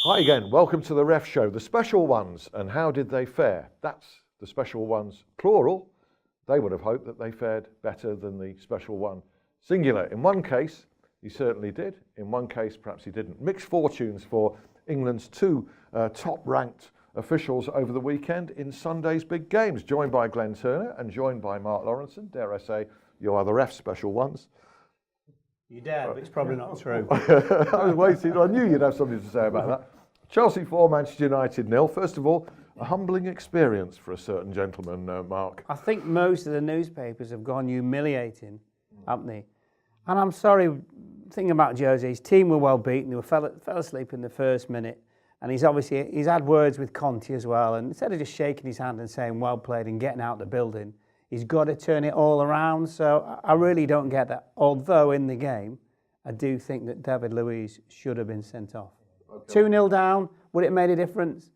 Hi again, welcome to the Ref Show. The special ones, and how did they fare? That's the special ones, plural. They would have hoped that they fared better than the special one, singular. In one case, he certainly did. In one case, perhaps he didn't. Mixed fortunes for England's two top-ranked officials over the weekend in Sunday's big games, joined by Glenn Turner and joined by Mark Lawrenson. Dare I say, you are the ref special ones. You dare, but it's probably not true. I was waiting. I knew you'd have something to say about that. Chelsea 4, Manchester United 0. First of all, a humbling experience for a certain gentleman, Mark. I think most of the newspapers have gone humiliating, haven't they? And I'm sorry, thinking about Jose, his team were well beaten. They fell asleep in the first minute. And he's had words with Conte as well. And instead of just shaking his hand and saying well played and getting out the building, he's got to turn it all around. So I really don't get that. Although in the game, I do think that David Luiz should have been sent off. Okay. 2-0 down, would it have made a difference?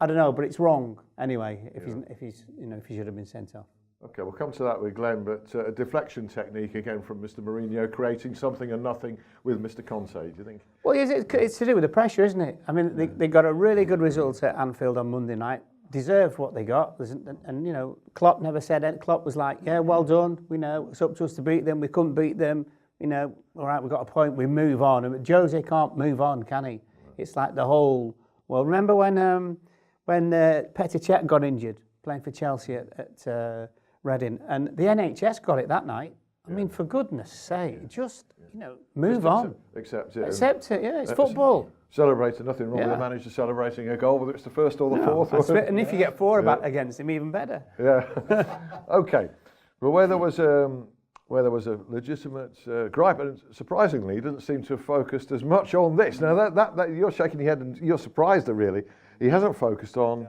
I don't know, but it's wrong anyway. If he should have been sent off. Okay, we'll come to that with Glenn, but a deflection technique again from Mr. Mourinho, creating something and nothing with Mr. Conte. Do you think? Well, it's to do with the pressure, isn't it? I mean, they got a really good result at Anfield on Monday night. Deserved what they got, and you know, Klopp never said it. Klopp was like, "Yeah, well done. We know it's up to us to beat them. We couldn't beat them. You know, all right, we got a point. We move on." And Jose can't move on, can he? It's like the whole. Well, remember when Petr Cech got injured playing for Chelsea at Reading, and the NHS got it that night. I mean, for goodness sake, just move on. Accept it. Accept it. Yeah, it's football. Celebrating, nothing wrong with the manager celebrating a goal, whether it's the first or the fourth. And if you get four against him, even better. Yeah. Okay. Well, where there was a legitimate gripe, and surprisingly, he doesn't seem to have focused as much on this. Now that you're shaking your head and you're surprised that really he hasn't focused on.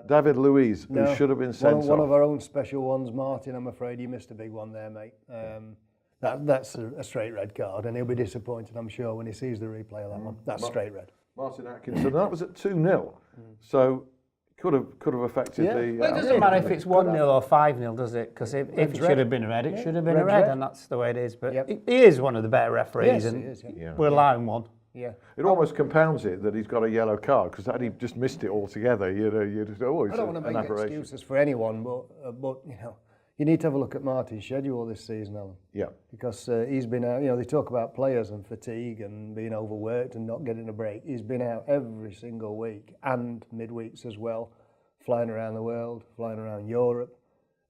David Luiz, who should have been sent off. One of our own special ones, Martin. I'm afraid you missed a big one there, mate. That's a straight red card, and he'll be disappointed, I'm sure, when he sees the replay of that one. That's straight red. Martin Atkinson, that was at 2-0, so could have affected the. Well, it doesn't matter if it's 1-0 or 5-0, does it? Because if it should have been a red, it should have been a red, and that's the way it is. But he is one of the better referees, and we're allowing one. Yeah, it almost compounds it that he's got a yellow card, because had he just missed it altogether, you just go, I don't want to make excuses for anyone, but you need to have a look at Martin's schedule this season, Alan. Yeah, because he's been out. They talk about players and fatigue and being overworked and not getting a break. He's been out every single week and midweeks as well, flying around the world, flying around Europe.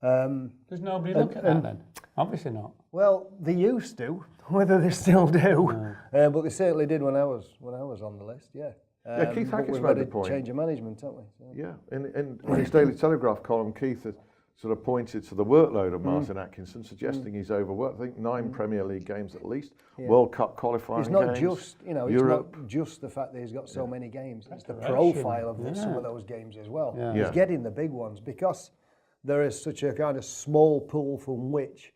Does nobody look at that then? Obviously not. Well, they used to, whether they still do, but they certainly did when I was on the list. Yeah. Keith Hackett's made the point. Change of management, haven't we? So. Yeah, in his Daily Telegraph column, Keith had sort of pointed to the workload of Martin Atkinson, suggesting he's overworked. I think 9 Premier League games at least, World Cup qualifying games. It's not just the fact that he's got so many games. It's the profile of some of those games as well. Yeah. He's getting the big ones because there is such a kind of small pool from which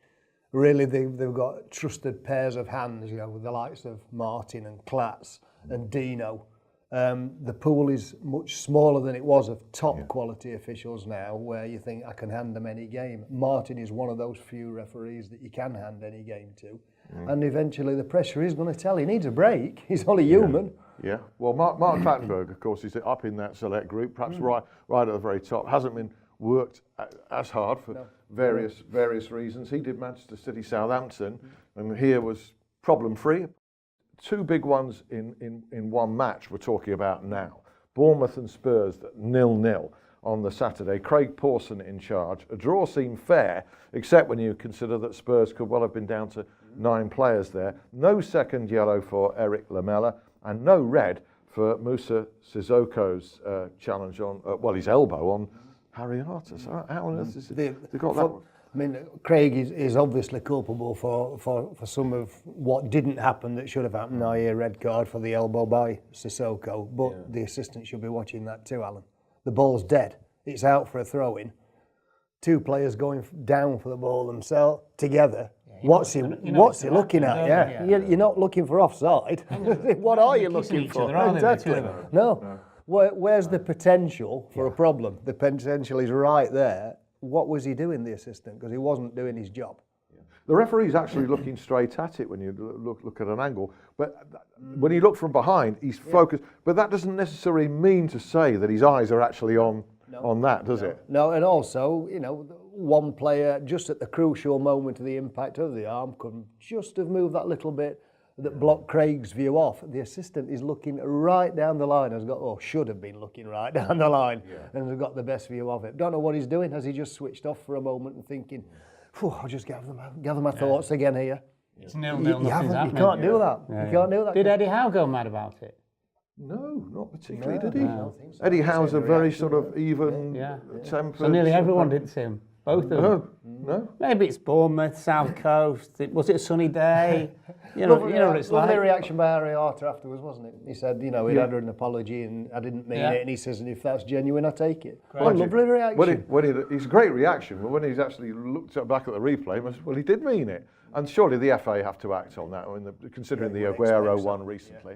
really they've got trusted pairs of hands, with the likes of Martin and Klatz and Dino. The pool is much smaller than it was of top quality officials now, where you think I can hand them any game. Martin is one of those few referees that you can hand any game to. And eventually the pressure is going to tell. He needs a break. He's only human. Yeah. Well, Mark Clattenburg, of course, is up in that select group, perhaps right at the very top. Hasn't been worked as hard for various reasons. He did Manchester City, Southampton, and here was problem-free. 2 big ones in one match we're talking about now. Bournemouth and Spurs, 0-0 on the Saturday. Craig Pawson in charge. A draw seemed fair, except when you consider that Spurs could well have been down to 9 players there. No second yellow for Eric Lamela, and no red for Moussa Sissoko's challenge on, his elbow on Harry Arter. So how on earth is it? They got that one? I mean, Craig is obviously culpable for some of what didn't happen that should have happened. I.e. a red card for the elbow by Sissoko, but the assistant should be watching that too, Alan. The ball's dead. It's out for a throw-in. 2 players going down for the ball themselves together. What's he looking at? You're not looking for offside. What are you looking for? Exactly. No. Where's the potential for a problem? The potential is right there. What was he doing, the assistant? Because he wasn't doing his job. The referee's actually looking straight at it when you look at an angle, but when you look from behind, he's focused. But that doesn't necessarily mean to say that his eyes are actually on that, does it? No, and also, you know, one player just at the crucial moment of the impact of the arm could just have moved that little bit that blocked Craig's view off. The assistant is looking right down the line, should have been looking right down the line, and has got the best view of it. Don't know what he's doing. Has he just switched off for a moment and thinking, I'll just gather my thoughts again here. It's 0-0, nothing's happening. You can't do that. You can't do that. Did Eddie Howe go mad about it? No, not particularly, did he? So. Eddie Howe's a very sort of even tempered. So nearly everyone did see him. Both of them. No. Maybe it's Bournemouth, South Coast. Was it a sunny day? You know what it's like. Lovely reaction by Harry Arter afterwards, wasn't it? He said, he'd had an apology and I didn't mean it. And he says, and if that's genuine, I take it. Well, lovely reaction. It's a great reaction, but when he's actually looked back at the replay, he did mean it. And surely the FA have to act on that, considering the Aguero one recently.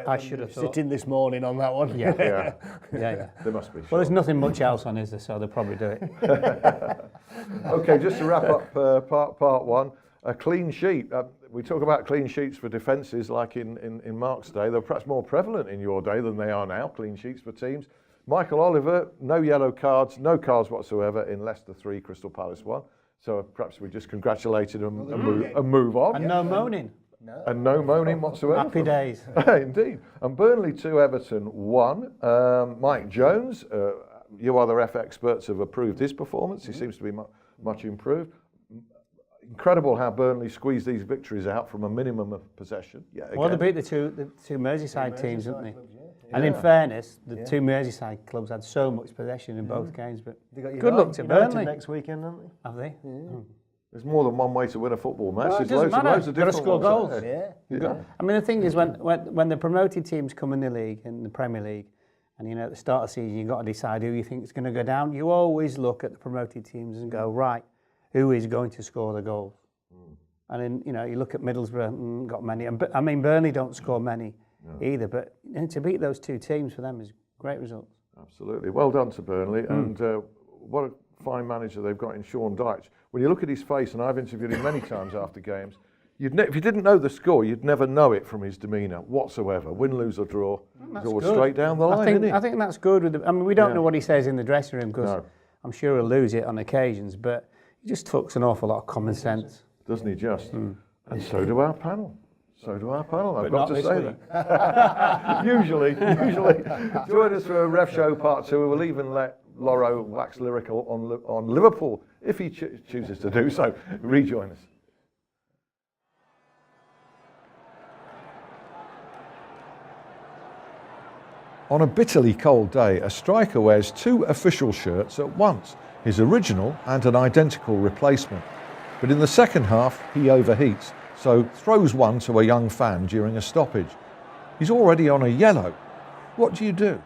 I should have thought. Sitting this morning on that one. Yeah. There must be. Well, there's nothing much else on, is there? So they'll probably do it. Okay, just to wrap up part one, a clean sheet. We talk about clean sheets for defences like in Mark's day. They're perhaps more prevalent in your day than they are now, clean sheets for teams. Michael Oliver, no yellow cards, no cards whatsoever in Leicester 3, Crystal Palace 1. So perhaps we just congratulate him and move on. And no moaning. No. And no moaning whatsoever. Happy days. Indeed. And Burnley 2, Everton 1. Mike Jones, you other F experts have approved his performance. He seems to be much improved. Incredible how Burnley squeezed these victories out from a minimum of possession. Well, they beat the two Merseyside teams, didn't they? And in fairness, the two Merseyside clubs had so much possession in both games. But good luck to Burnley. Next weekend, haven't they? Have they? There's more than one way to win a football match. Well, it doesn't matter. Loads of different score ones, goals. Yeah. I mean, the thing is, when the promoted teams come in the league, in the Premier League, and at the start of the season, you've got to decide who you think is going to go down. You always look at the promoted teams and go, right, who is going to score the goals? And then, you look at Middlesbrough, got many. And I mean, Burnley don't score many either. But to beat those two teams for them is great results. Absolutely. Well done to Burnley. And what a fine manager they've got in Sean Dyche. When you look at his face, and I've interviewed him many times after games, if you didn't know the score, you'd never know it from his demeanour whatsoever. Win, lose or draw, he's always straight down the line, isn't he? I think that's good. I mean, we don't know what he says in the dressing room because I'm sure he'll lose it on occasions, but he just talks an awful lot of common sense. Doesn't he just? And so do our panel. I've got to say that. Usually. Join us for a Ref Show Part 2. We'll even let Lawro wax lyrical on Liverpool if he chooses to do so. Rejoin us. On a bitterly cold day, a striker wears two official shirts at once, his original and an identical replacement. But in the second half, he overheats, so throws one to a young fan during a stoppage. He's already on a yellow. What do you do?